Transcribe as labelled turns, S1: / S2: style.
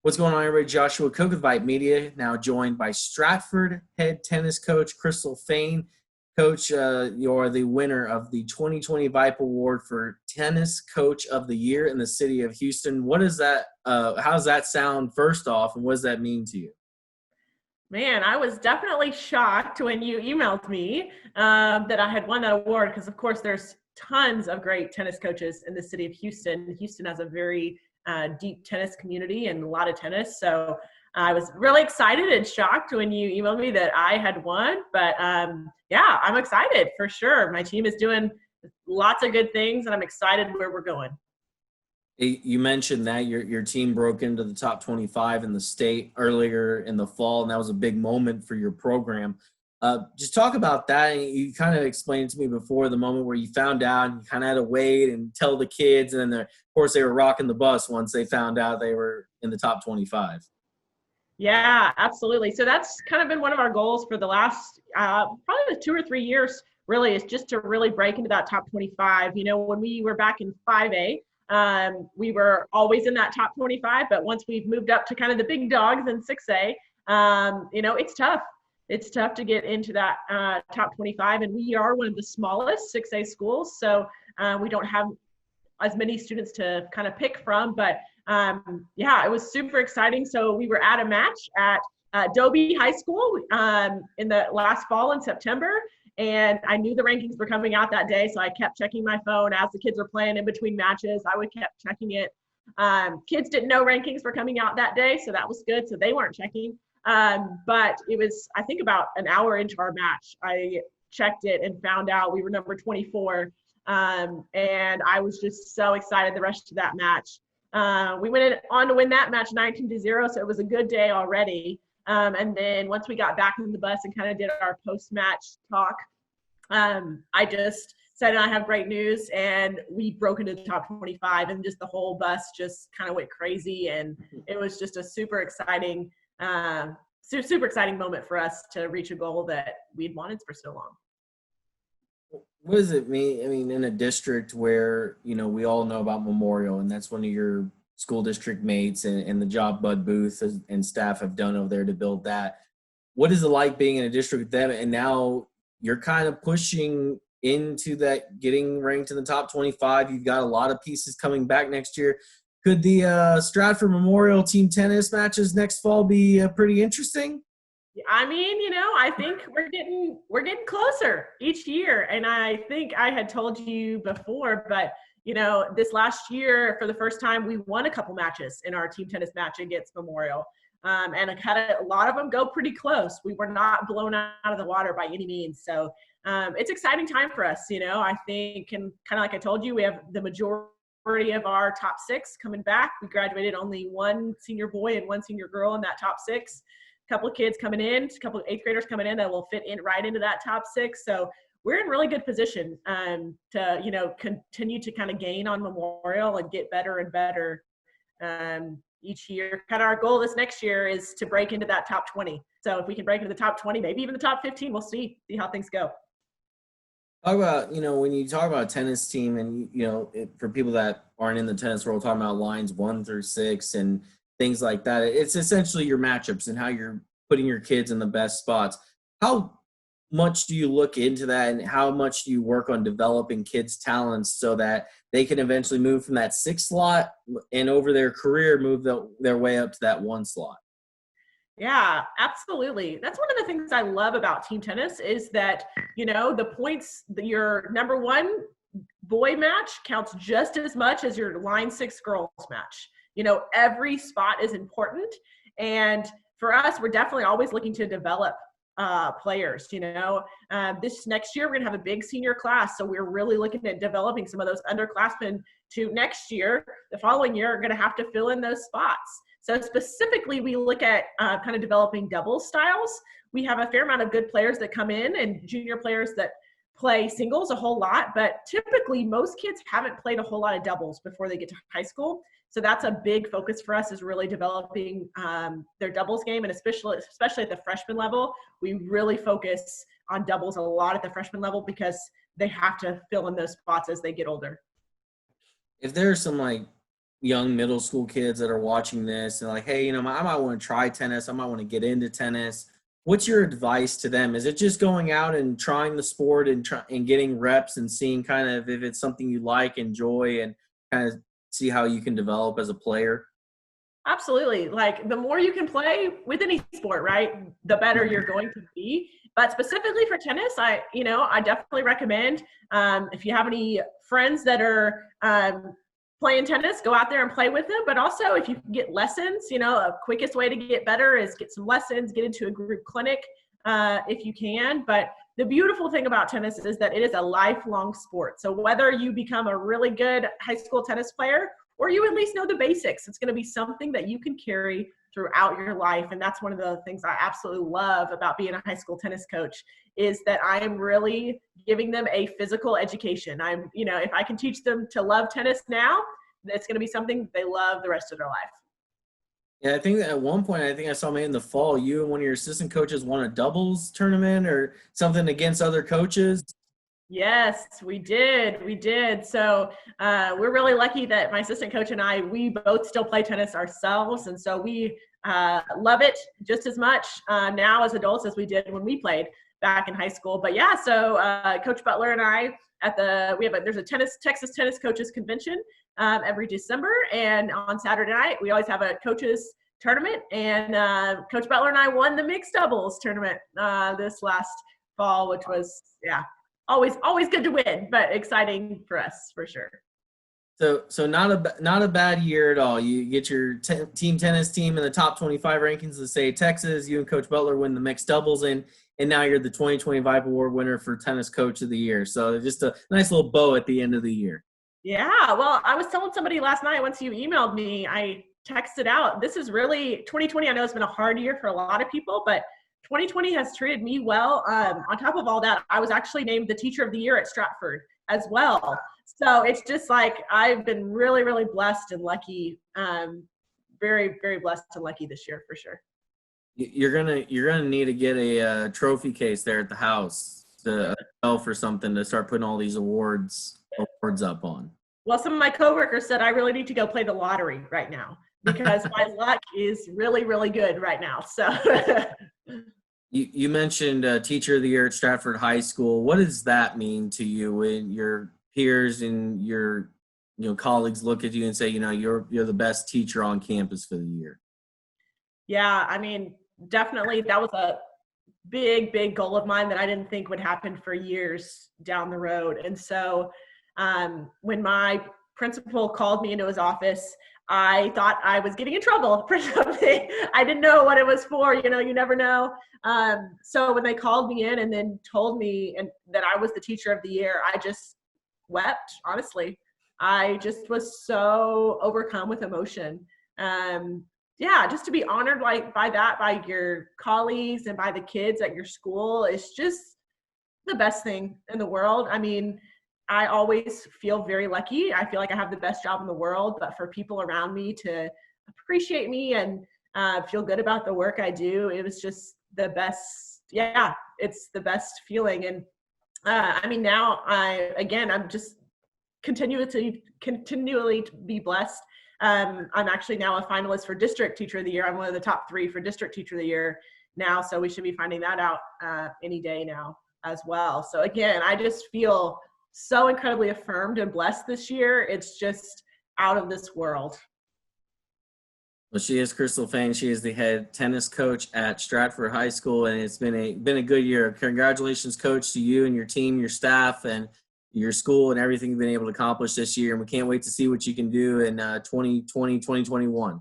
S1: What's going on, everybody? Joshua Cook with VYPE Media, now joined by Stratford head tennis coach Crystal Fain. Coach, you're the winner of the 2020 VYPE Award for Tennis Coach of the Year in the city of Houston. What is that? How does that sound, first off, and what does that mean to you?
S2: Man, I was definitely shocked when you emailed me that I had won that award because, of course, there's tons of great tennis coaches in the city of Houston. Houston has a very deep tennis community and a lot of tennis. So I was really excited and shocked when you emailed me that I had won. But yeah, I'm excited for sure. My team is doing lots of good things, and I'm excited where we're going.
S1: You mentioned that your team broke into the top 25 in the state earlier in the fall, and that was a big moment for your program. Just talk about that. You kind of explained to me before the moment where you found out and you kind of had to wait and tell the kids, and then of course they were rocking the bus once they found out they were in the top 25.
S2: Yeah, absolutely. So that's kind of been one of our goals for the last probably the 2 or 3 years, really, is just to really break into that top 25. You know, when we were back in 5A, we were always in that top 25, but once we've moved up to kind of the big dogs in 6A, you know, it's tough. It's tough to get into that top 25, and we are one of the smallest 6A schools, so we don't have as many students to kind of pick from, but yeah, it was super exciting. So we were at a match at Dobie High School in the last fall in September, and I knew the rankings were coming out that day, so I kept checking my phone as the kids were playing in between matches. I would kept checking it. Kids didn't know rankings were coming out that day, so that was good, so they weren't checking. But it was, I think, about an hour into our match, I checked it and found out we were number 24. And I was just so excited the rest of that match. We went on to win that match 19-0, so it was a good day already. And then once we got back on the bus and kind of did our post-match talk, I just said, I have great news, and we broke into the top 25, and just the whole bus just kind of went crazy, and it was just a super exciting moment for us to reach a goal that we'd wanted for so long.
S1: What does it mean? I mean, in a district where, you know, we all know about Memorial, and that's one of your school district mates, and the job Bud Booth and staff have done over there to build that. What is it like being in a district with them, and now you're kind of pushing into that, getting ranked in the top 25? You've got a lot of pieces coming back next year. Could the Stratford Memorial team tennis matches next fall be pretty interesting?
S2: I mean, you know, I think we're getting closer each year. And I think I had told you before, but you know, this last year, for the first time, we won a couple matches in our team tennis match against Memorial. And I had a lot of them go pretty close. We were not blown out of the water by any means. So it's exciting time for us. You know, I think, and kind of like I told you, we have the majority of our top 6 coming back. We graduated only one senior boy and one senior girl in that top 6. Couple of kids coming in, a couple of 8th graders coming in that will fit in right into that top 6. So we're in really good position to, you know, continue to kind of gain on Memorial and get better and better each year. Kind of our goal this next year is to break into that top 20. So if we can break into the top 20, maybe even the top 15, we'll see how things go.
S1: Talk about, you know, when you talk about a tennis team, and, you know, for people that aren't in the tennis world, talking about lines 1 through 6 and things like that, it's essentially your matchups and how you're putting your kids in the best spots. How much do you look into that, and how much do you work on developing kids' talents so that they can eventually move from that 6 slot and over their career move their way up to that 1 slot?
S2: Yeah, absolutely. That's one of the things I love about team tennis is that, you know, the points that your number 1 boy match counts just as much as your line 6 girls match. You know, every spot is important. And for us, we're definitely always looking to develop players. You know, this next year, we're going to have a big senior class. So we're really looking at developing some of those underclassmen to next year. The following year, are going to have to fill in those spots. So specifically, we look at kind of developing doubles styles. We have a fair amount of good players that come in and junior players that play singles a whole lot, but typically most kids haven't played a whole lot of doubles before they get to high school. So that's a big focus for us, is really developing their doubles game, and especially at the freshman level, we really focus on doubles a lot at the freshman level because they have to fill in those spots as they get older.
S1: If there's some, like, young middle school kids that are watching this and like, hey, I might want to try tennis. I might want to get into tennis. What's your advice to them? Is it just going out and trying the sport and getting reps and seeing kind of if it's something you like, enjoy, and kind of see how you can develop as a player?
S2: Absolutely. Like the more you can play with any sport, right, the better you're going to be. But specifically for tennis, I definitely recommend if you have any friends that are playing tennis, go out there and play with them. But also if you can get lessons, a quickest way to get better is get some lessons, get into a group clinic if you can. But the beautiful thing about tennis is that it is a lifelong sport. So whether you become a really good high school tennis player or you at least know the basics, it's going to be something that you can carry throughout your life. And that's one of the things I absolutely love about being a high school tennis coach is that I am really giving them a physical education. If I can teach them to love tennis now, it's going to be something they love the rest of their life.
S1: Yeah, I think that at one point, I think I saw maybe in the fall, you and one of your assistant coaches won a doubles tournament or something against other coaches.
S2: Yes, we did. We did. So we're really lucky that my assistant coach and we both still play tennis ourselves. And so we love it just as much now as adults as we did when we played back in high school. But yeah, so Coach Butler and I there's a Texas Tennis Coaches Convention every December. And on Saturday night, we always have a coaches tournament. And Coach Butler and I won the mixed doubles tournament this last fall, which was, always good to win, but exciting for us for sure.
S1: So not a bad year at all. You get your team tennis team in the top 25 rankings of the state of Texas. You and Coach Butler win the mixed doubles, and now you're the 2020 VYPE Award winner for Tennis Coach of the Year. So just a nice little bow at the end of the year.
S2: Yeah, well, I was telling somebody last night once you emailed me, I texted out, this is really 2020. I know it's been a hard year for a lot of people, but 2020 has treated me well. On top of all that, I was actually named the Teacher of the Year at Stratford as well. So it's just like I've been really, really blessed and lucky. Very, very blessed and lucky this year for sure.
S1: You're gonna need to get a trophy case there at the house to sell for something to start putting all these awards up on.
S2: Well, some of my coworkers said I really need to go play the lottery right now because my luck is really, really good right now. So.
S1: You mentioned Teacher of the Year at Stratford High School. What does that mean to you when your peers and your colleagues look at you and say, you're the best teacher on campus for the year?
S2: Yeah, I mean, definitely that was a big, big goal of mine that I didn't think would happen for years down the road. And so when my principal called me into his office, I thought I was getting in trouble for something. I didn't know what it was for. You never know. So when they called me in and then told me that I was the Teacher of the Year, I just wept, honestly. I just was so overcome with emotion. Just to be honored by your colleagues and by the kids at your school is just the best thing in the world. I mean, I always feel very lucky. I feel like I have the best job in the world, but for people around me to appreciate me and feel good about the work I do, it was just the best. Yeah, it's the best feeling. And now I'm just continually to be blessed. I'm actually now a finalist for District Teacher of the Year. I'm one of the top 3 for District Teacher of the Year now, so we should be finding that out any day now as well. So again, I just feel so incredibly affirmed and blessed this year. It's just out of this world.
S1: Well, she is Crystal Fain. She is the head tennis coach at Stratford High School, and it's been a good year. Congratulations, coach, to you and your team, your staff, and your school, and everything you've been able to accomplish this year. And we can't wait to see what you can do in 2020, 2021.